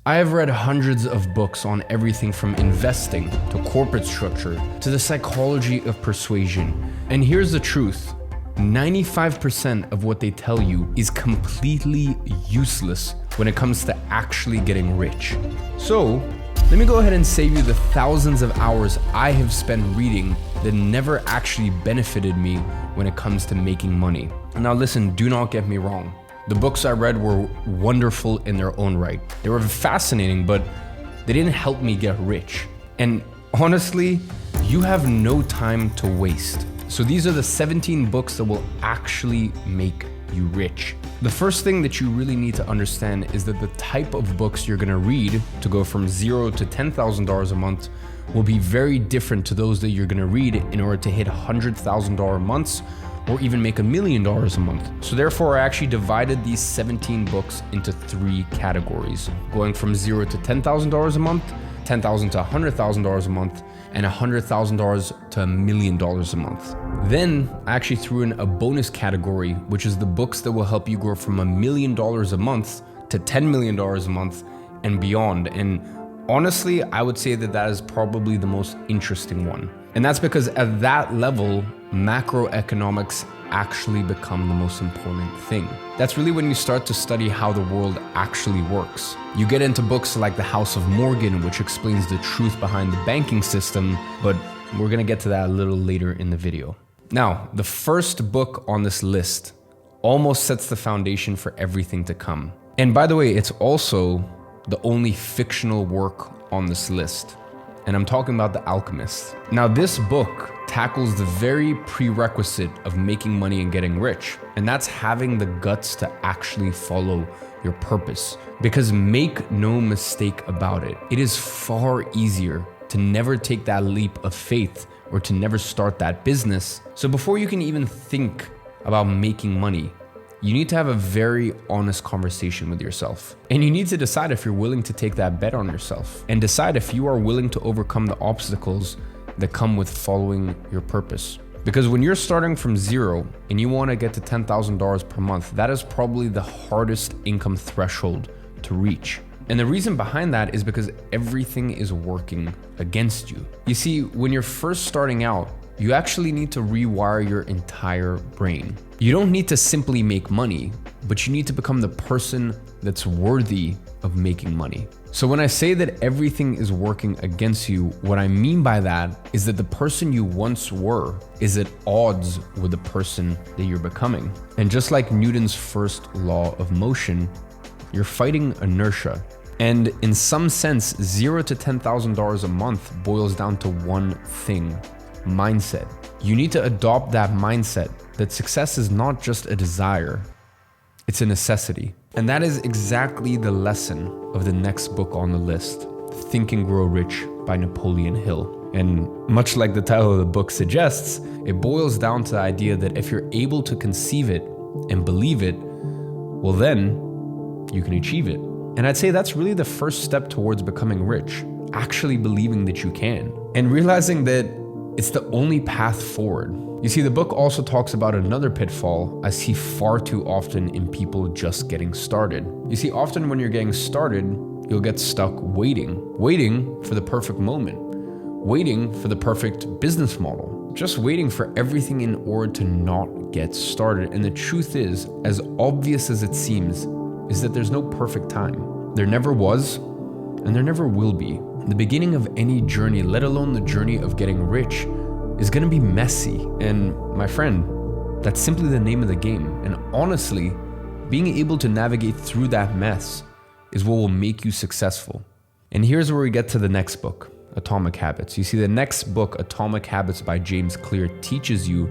I have read hundreds of books on everything from investing to corporate structure to the psychology of persuasion. And here's the truth. 95% of what they tell you is completely useless when it comes to actually getting rich. So, let me go ahead and save you the thousands of hours I have spent reading that never actually benefited me when it comes to making money. Now listen, do not get me wrong. The books I read were wonderful in their own right. They were fascinating, but they didn't help me get rich. And honestly, you have no time to waste. So these are the 17 books that will actually make you rich. The first thing that you really need to understand is that the type of books you're gonna read to go from $0 to $10,000 a month will be very different to those that you're gonna read in order to hit $100,000 months or even make $1 million a month. So therefore, I actually divided these 17 books into 3 categories, going from $0 to $10,000 a month, $10,000 to $100,000 a month, and $100,000 to $1 million a month. Then I actually threw in a bonus category, which is the books that will help you grow from $1 million a month to $10 million a month and beyond. And honestly, I would say that that is probably the most interesting one. And that's because at that level, macroeconomics actually become the most important thing. That's really when you start to study how the world actually works. You get into books like The House of Morgan, which explains the truth behind the banking system, but we're gonna get to that a little later in the video. Now, the first book on this list almost sets the foundation for everything to come. And by the way, it's also the only fictional work on this list. And I'm talking about The Alchemist. Now, this book tackles the very prerequisite of making money and getting rich, and that's having the guts to actually follow your purpose. Because make no mistake about it, it is far easier to never take that leap of faith or to never start that business. So before you can even think about making money, you need to have a very honest conversation with yourself. And you need to decide if you're willing to take that bet on yourself and decide if you are willing to overcome the obstacles that come with following your purpose. Because when you're starting from $0 and you want to get to $10,000 per month, that is probably the hardest income threshold to reach. And the reason behind that is because everything is working against you. You see, when you're first starting out, you actually need to rewire your entire brain. You don't need to simply make money, but you need to become the person that's worthy of making money. So when I say that everything is working against you, what I mean by that is that the person you once were is at odds with the person that you're becoming. And just like Newton's first law of motion, you're fighting inertia. And in some sense, $0 to $10,000 a month boils down to one thing: mindset. You need to adopt that mindset that success is not just a desire, it's a necessity. And that is exactly the lesson of the next book on the list, Think and Grow Rich by Napoleon Hill. And much like the title of the book suggests, it boils down to the idea that if you're able to conceive it and believe it, well then you can achieve it. And I'd say that's really the first step towards becoming rich, actually believing that you can and realizing that it's the only path forward. You see, the book also talks about another pitfall I see far too often in people just getting started. You see, often when you're getting started, you'll get stuck waiting for the perfect moment, waiting for the perfect business model, just waiting for everything in order to not get started. And the truth is, as obvious as it seems, is that there's no perfect time. There never was, and there never will be. The beginning of any journey, let alone the journey of getting rich, is gonna be messy. And my friend, that's simply the name of the game. And honestly, being able to navigate through that mess is what will make you successful. And here's where we get to the next book, Atomic Habits. You see, the next book, Atomic Habits by James Clear, teaches you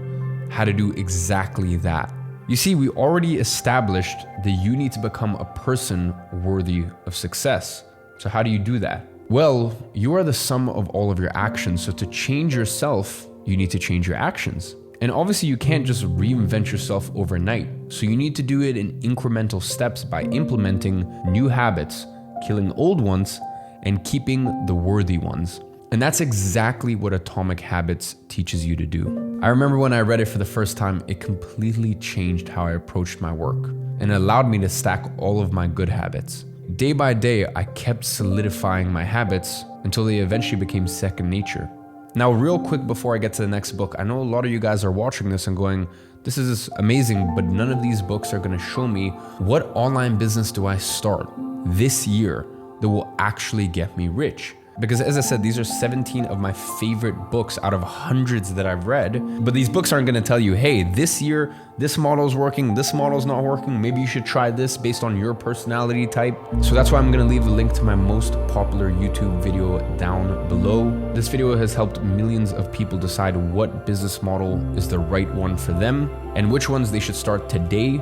how to do exactly that. You see, we already established that you need to become a person worthy of success. So how do you do that? Well, you are the sum of all of your actions. So to change yourself, you need to change your actions. And obviously you can't just reinvent yourself overnight. So you need to do it in incremental steps by implementing new habits, killing old ones, and keeping the worthy ones. And that's exactly what Atomic Habits teaches you to do. I remember when I read it for the first time, it completely changed how I approached my work and allowed me to stack all of my good habits, day by day, I kept solidifying my habits until they eventually became second nature. Now, real quick before I get to the next book, I know a lot of you guys are watching this and going, this is amazing, but none of these books are gonna show me what online business do I start this year that will actually get me rich. Because as I said, these are 17 of my favorite books out of hundreds that I've read. But these books aren't gonna tell you, hey, this year, this model's working, this model's not working. Maybe you should try this based on your personality type. So that's why I'm gonna leave the link to my most popular YouTube video down below. This video has helped millions of people decide what business model is the right one for them and which ones they should start today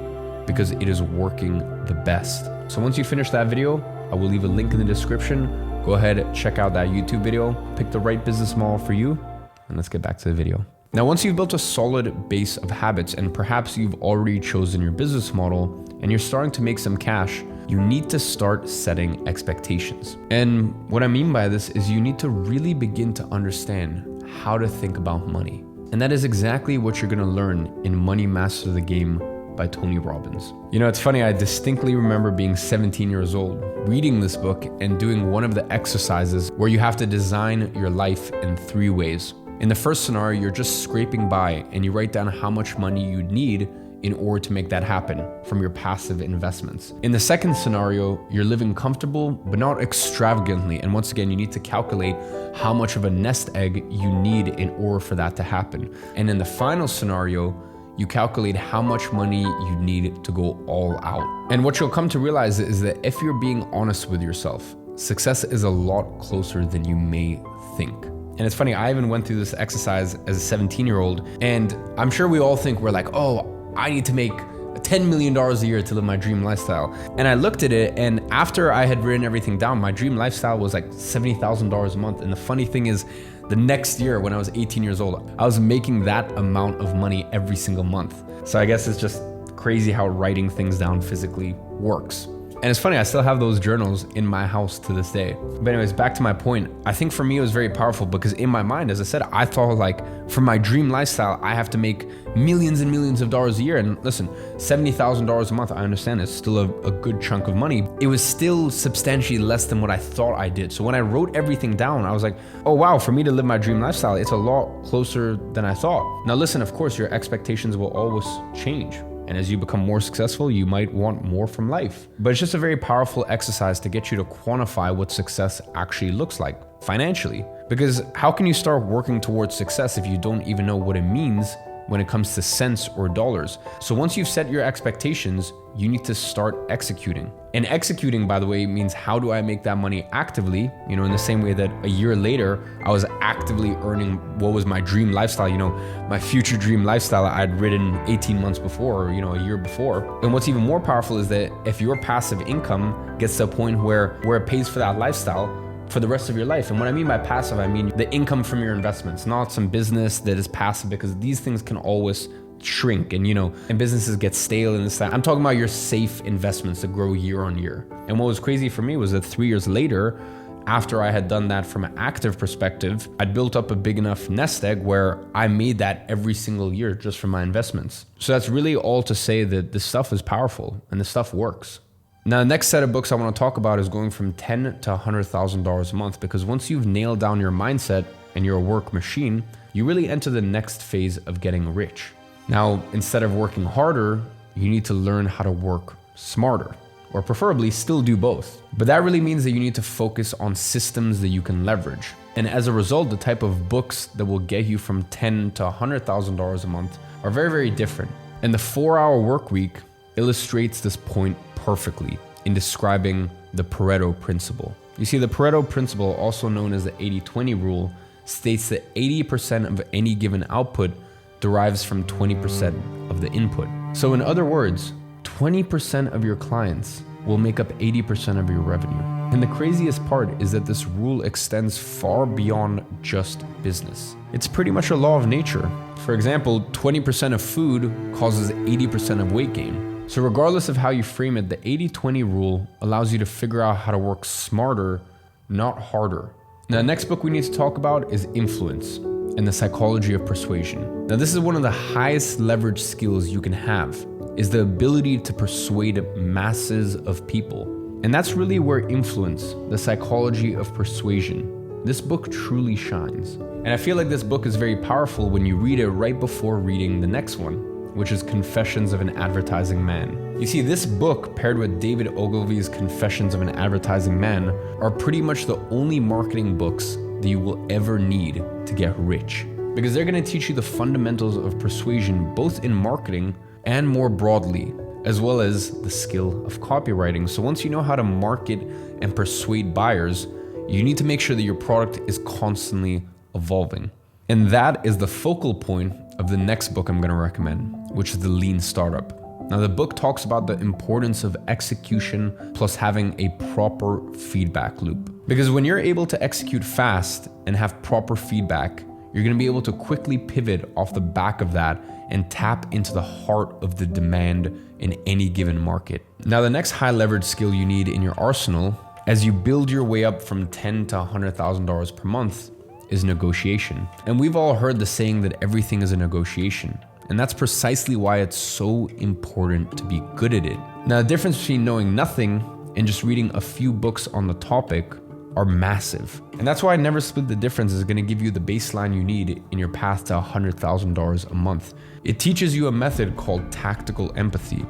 because it is working the best. So once you finish that video, I will leave a link in the description. Go ahead, check out that YouTube video, pick the right business model for you, and let's get back to the video. Now, once you've built a solid base of habits and perhaps you've already chosen your business model and you're starting to make some cash, you need to start setting expectations. And what I mean by this is you need to really begin to understand how to think about money. And that is exactly what you're gonna learn in Money Master the Game by Tony Robbins. You know, it's funny, I distinctly remember being 17 years old, reading this book and doing one of the exercises where you have to design your life in 3 ways. In the first scenario, you're just scraping by and you write down how much money you'd need in order to make that happen from your passive investments. In the second scenario, you're living comfortable, but not extravagantly. And once again, you need to calculate how much of a nest egg you need in order for that to happen. And in the final scenario, you calculate how much money you need to go all out. And what you'll come to realize is that if you're being honest with yourself, success is a lot closer than you may think. And it's funny, I even went through this exercise as a 17-year-old, and I'm sure we all think we're like, oh, I need to make $10 million a year to live my dream lifestyle. And I looked at it, and after I had written everything down, my dream lifestyle was like $70,000 a month. And the funny thing is, the next year when I was 18 years old, I was making that amount of money every single month. So I guess it's just crazy how writing things down physically works. And it's funny, I still have those journals in my house to this day. But anyways, back to my point. I think for me, it was very powerful because in my mind, as I said, I thought like for my dream lifestyle, I have to make millions and millions of dollars a year. And listen, $70,000 a month, I understand it's still a good chunk of money. It was still substantially less than what I thought I did. So when I wrote everything down, I was like, oh wow, for me to live my dream lifestyle, it's a lot closer than I thought. Now listen, of course, your expectations will always change. And as you become more successful, you might want more from life. But it's just a very powerful exercise to get you to quantify what success actually looks like financially. Because how can you start working towards success if you don't even know what it means when it comes to cents or dollars? So once you've set your expectations, you need to start executing. And executing, by the way, means how do I make that money actively? You know, in the same way that a year later, I was actively earning what was my dream lifestyle, you know, my future dream lifestyle I'd written 18 months before, or, you know, a year before. And what's even more powerful is that if your passive income gets to a point where it pays for that lifestyle for the rest of your life. And what I mean by passive, I mean the income from your investments, not some business that is passive, because these things can always shrink and, you know, and businesses get stale and this, that. I'm talking about your safe investments that grow year on year. And what was crazy for me was that 3 years later, after I had done that from an active perspective, I'd built up a big enough nest egg where I made that every single year just from my investments. So that's really all to say that this stuff is powerful and this stuff works. Now, the next set of books I want to talk about is going from $10,000 to $100,000 a month, because once you've nailed down your mindset and you're a work machine, you really enter the next phase of getting rich. Now, instead of working harder, you need to learn how to work smarter, or preferably still do both. But that really means that you need to focus on systems that you can leverage. And as a result, the type of books that will get you from $10,000 to $100,000 a month are very, very different. And the 4-hour work week illustrates this point perfectly in describing the Pareto principle. You see, the Pareto principle, also known as the 80-20 rule, states that 80% of any given output derives from 20% of the input. So in other words, 20% of your clients will make up 80% of your revenue. And the craziest part is that this rule extends far beyond just business. It's pretty much a law of nature. For example, 20% of food causes 80% of weight gain. So regardless of how you frame it, the 80-20 rule allows you to figure out how to work smarter, not harder. Now, the next book we need to talk about is Influence and the Psychology of Persuasion. Now, this is one of the highest leverage skills you can have, is the ability to persuade masses of people. And that's really where influence, the psychology of persuasion, this book truly shines. And I feel like this book is very powerful when you read it right before reading the next one, which is Confessions of an Advertising Man. You see, this book paired with David Ogilvy's Confessions of an Advertising Man are pretty much the only marketing books that you will ever need to get rich. Because they're going to teach you the fundamentals of persuasion, both in marketing and more broadly, as well as the skill of copywriting. So once you know how to market and persuade buyers, you need to make sure that your product is constantly evolving. And that is the focal point of the next book I'm going to recommend, which is The Lean Startup. Now, the book talks about the importance of execution plus having a proper feedback loop. Because when you're able to execute fast and have proper feedback, you're going to be able to quickly pivot off the back of that and tap into the heart of the demand in any given market. Now, the next high leverage skill you need in your arsenal as you build your way up from $10,000 to $100,000 per month is negotiation. And we've all heard the saying that everything is a negotiation. And that's precisely why it's so important to be good at it. Now, the difference between knowing nothing and just reading a few books on the topic are massive. And that's why I Never Split the Difference is going to give you the baseline you need in your path to $100,000 a month. It teaches you a method called tactical empathy,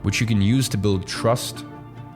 which you can use to build trust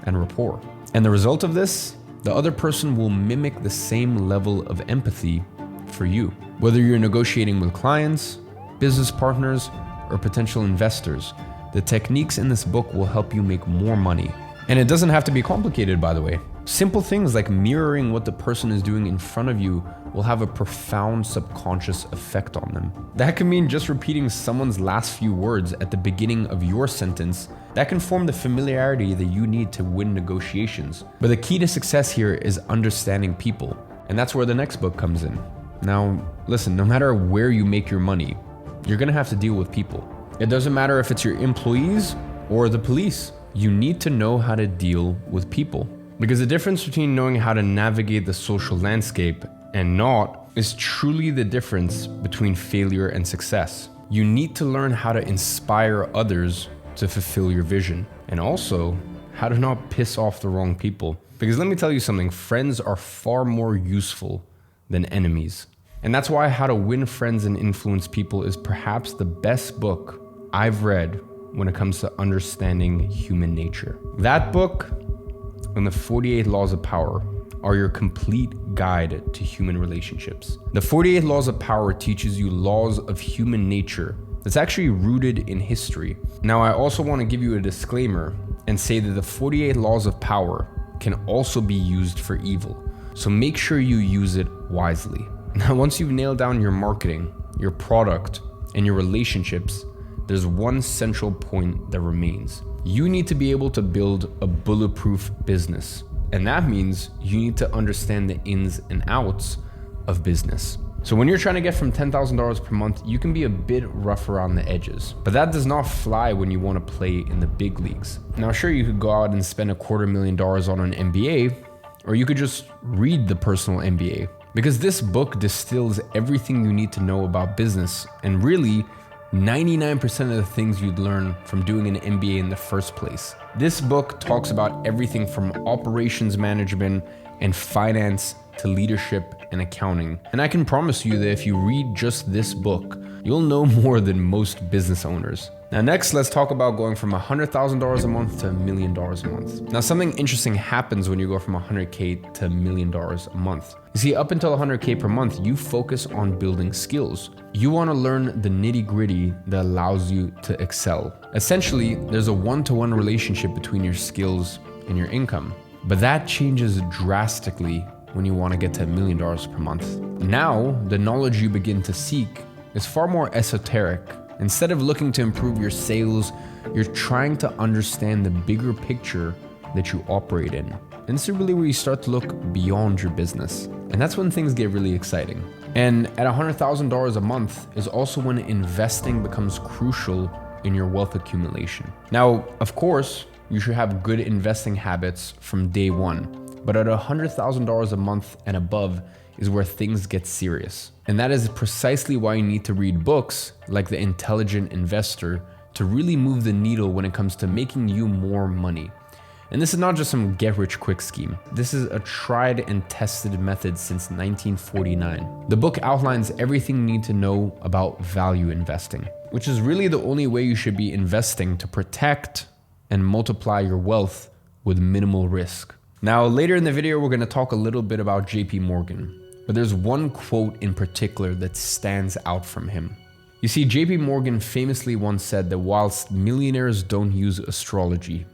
and rapport. And the result of this, the other person will mimic the same level of empathy for you. Whether you're negotiating with clients, business partners, or potential investors, the techniques in this book will help you make more money. And it doesn't have to be complicated, by the way. Simple things like mirroring what the person is doing in front of you will have a profound subconscious effect on them. That can mean just repeating someone's last few words at the beginning of your sentence. That can form the familiarity that you need to win negotiations. But the key to success here is understanding people. And that's where the next book comes in. Now, listen, no matter where you make your money, you're gonna have to deal with people. It doesn't matter if it's your employees or the police. You need to know how to deal with people. Because the difference between knowing how to navigate the social landscape and not is truly the difference between failure and success. You need to learn how to inspire others to fulfill your vision, and also how to not piss off the wrong people. Because let me tell you something, friends are far more useful than enemies. And that's why How to Win Friends and Influence People is perhaps the best book I've read when it comes to understanding human nature. That book and the 48 Laws of Power are your complete guide to human relationships. The 48 Laws of Power teaches you laws of human nature that's actually rooted in history. Now, I also want to give you a disclaimer and say that the 48 Laws of Power can also be used for evil. So make sure you use it wisely. Now, once you've nailed down your marketing, your product, and your relationships, there's one central point that remains. You need to be able to build a bulletproof business. And that means you need to understand the ins and outs of business. So when you're trying to get from $10,000 per month, you can be a bit rough around the edges, but that does not fly when you want to play in the big leagues. Now, sure, you could go out and spend $250,000 on an MBA, or you could just read the Personal MBA, because this book distills everything you need to know about business, and really 99% of the things you'd learn from doing an MBA in the first place. This book talks about everything from operations management and finance to leadership and accounting. And I can promise you that if you read just this book, you'll know more than most business owners. Now, next, let's talk about going from $100,000 a month to $1 million a month. Now, something interesting happens when you go from $100K to $1 million a month. You see, up until $100K per month, you focus on building skills. You want to learn the nitty-gritty that allows you to excel. Essentially, there's a one-to-one relationship between your skills and your income. But that changes drastically when you want to get to $1 million per month. Now, the knowledge you begin to seek is far more esoteric. Instead of looking to improve your sales, you're trying to understand the bigger picture that you operate in. And this is really where you start to look beyond your business. And that's when things get really exciting. And at $100,000 a month is also when investing becomes crucial in your wealth accumulation. Now, of course, you should have good investing habits from day one. But at $100,000 a month and above is where things get serious. And that is precisely why you need to read books like The Intelligent Investor to really move the needle when it comes to making you more money. And this is not just some get-rich-quick scheme. This is a tried and tested method since 1949. The book outlines everything you need to know about value investing, which is really the only way you should be investing to protect and multiply your wealth with minimal risk. Now, later in the video, we're going to talk a little bit about JP Morgan, but there's one quote in particular that stands out from him. You see, JP Morgan famously once said that whilst millionaires don't use astrology,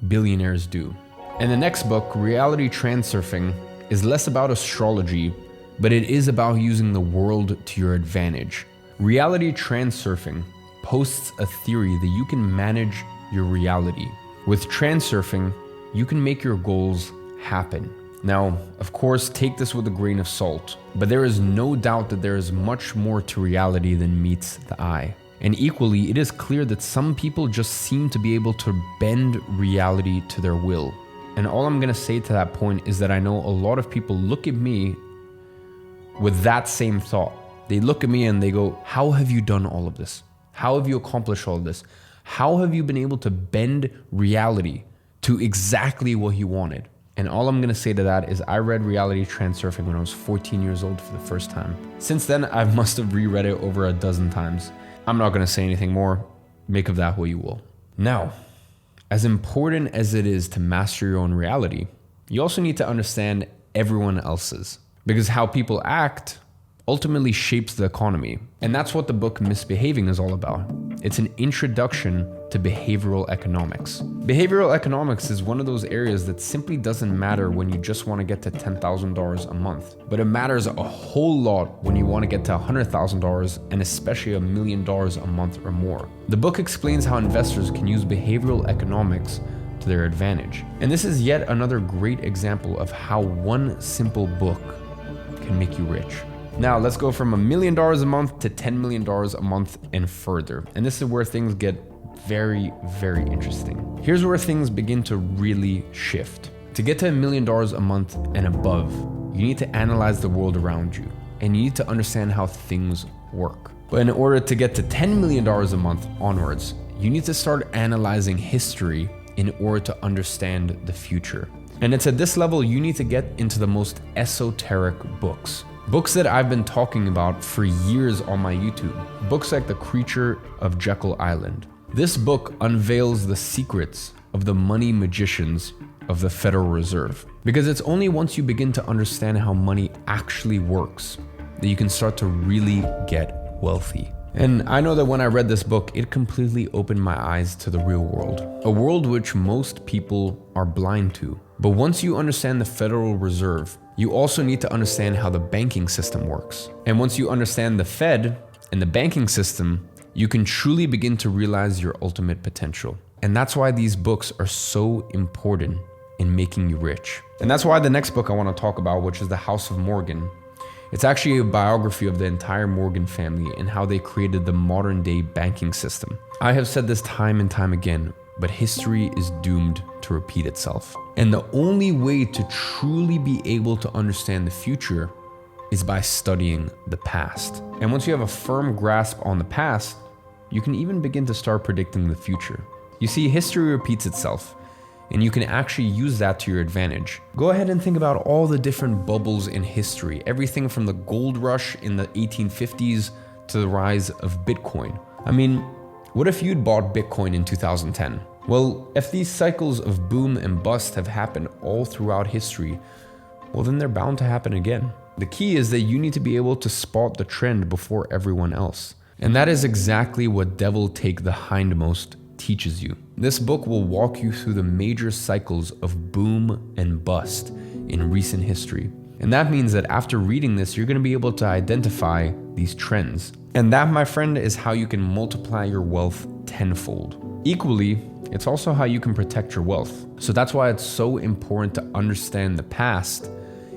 billionaires do. And the next book, Reality Transurfing, is less about astrology, but it is about using the world to your advantage. Reality Transurfing posts a theory that you can manage your reality. With transurfing, you can make your goals happen. Now, of course, take this with a grain of salt, but there is no doubt that there is much more to reality than meets the eye. And equally, it is clear that some people just seem to be able to bend reality to their will. And all I'm gonna say to that point is that I know a lot of people look at me with that same thought. They look at me and they go, how have you done all of this? How have you accomplished all of this? How have you been able to bend reality to exactly what you wanted? And all I'm gonna say to that is I read Reality Transurfing when I was 14 years old for the first time. Since then, I must have reread it over a dozen times. I'm not gonna say anything more. Make of that what you will. Now, as important as it is to master your own reality, you also need to understand everyone else's. Because how people act ultimately shapes the economy. And that's what the book Misbehaving is all about. It's an introduction to behavioral economics. Behavioral economics is one of those areas that simply doesn't matter when you just want to get to $10,000 a month, but it matters a whole lot when you want to get to $100,000 and especially $1 million a month or more. The book explains how investors can use behavioral economics to their advantage. And this is yet another great example of how one simple book can make you rich. Now let's go from $1 million a month to $10 million a month and further. And this is where things get very, very interesting. Here's where things begin to really shift. To get to $1 million a month and above, you need to analyze the world around you and you need to understand how things work. But in order to get to $10 million a month onwards, you need to start analyzing history in order to understand the future. And it's at this level you need to get into the most esoteric books. Books that I've been talking about for years on my YouTube. Books like The Creature of Jekyll Island. This book unveils the secrets of the money magicians of the Federal Reserve. Because it's only once you begin to understand how money actually works that you can start to really get wealthy. And I know that when I read this book, it completely opened my eyes to the real world. A world which most people are blind to. But once you understand the Federal Reserve, you also need to understand how the banking system works. And once you understand the Fed and the banking system, you can truly begin to realize your ultimate potential. And that's why these books are so important in making you rich. And that's why the next book I want to talk about, which is The House of Morgan. It's actually a biography of the entire Morgan family and how they created the modern day banking system. I have said this time and time again, but history is doomed to repeat itself. And the only way to truly be able to understand the future is by studying the past. And once you have a firm grasp on the past, you can even begin to start predicting the future. You see, history repeats itself, and you can actually use that to your advantage. Go ahead and think about all the different bubbles in history, everything from the gold rush in the 1850s to the rise of Bitcoin. I mean, what if you'd bought Bitcoin in 2010? Well, if these cycles of boom and bust have happened all throughout history, well, then they're bound to happen again. The key is that you need to be able to spot the trend before everyone else. And that is exactly what Devil Take the Hindmost teaches you. This book will walk you through the major cycles of boom and bust in recent history. And that means that after reading this, you're going to be able to identify these trends. And that, my friend, is how you can multiply your wealth tenfold. Equally, it's also how you can protect your wealth. So that's why it's so important to understand the past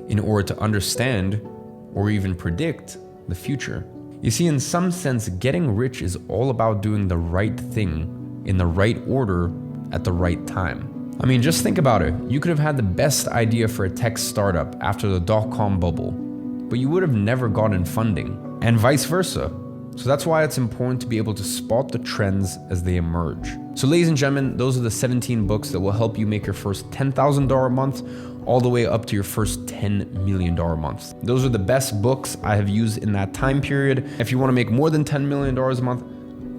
in order to understand or even predict the future. You see, in some sense, getting rich is all about doing the right thing in the right order at the right time. I mean, just think about it. You could have had the best idea for a tech startup after the dot-com bubble, but you would have never gotten funding, and vice versa. So that's why it's important to be able to spot the trends as they emerge. So ladies and gentlemen, those are the 17 books that will help you make your first $10,000 a month all the way up to your first $10 million a month. Those are the best books I have used in that time period. If you want to make more than $10 million a month,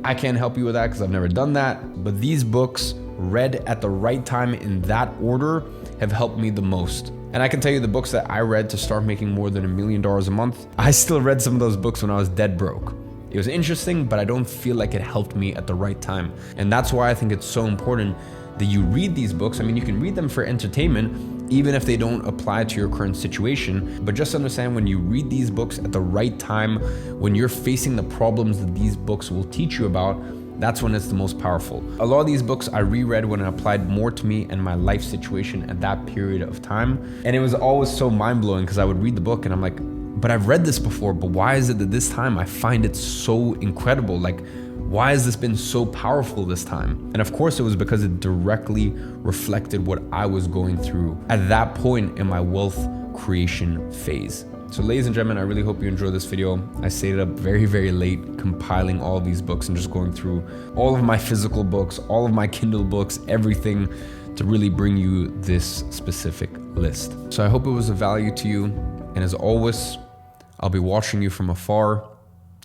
I can't help you with that because I've never done that. But these books read at the right time in that order have helped me the most. And I can tell you the books that I read to start making more than $1 million a month, I still read some of those books when I was dead broke. It was interesting, but I don't feel like it helped me at the right time. And that's why I think it's so important that you read these books. I mean, you can read them for entertainment, even if they don't apply to your current situation. But just understand when you read these books at the right time, when you're facing the problems that these books will teach you about, that's when it's the most powerful. A lot of these books I reread when it applied more to me and my life situation at that period of time. And it was always so mind-blowing because I would read the book and I'm like, but I've read this before, but why is it that this time I find it so incredible? Like, why has this been so powerful this time? And of course it was because it directly reflected what I was going through at that point in my wealth creation phase. So ladies and gentlemen, I really hope you enjoyed this video. I stayed up very, very late compiling all of these books and just going through all of my physical books, all of my Kindle books, everything to really bring you this specific list. So I hope it was of value to you. And as always, I'll be watching you from afar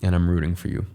and I'm rooting for you.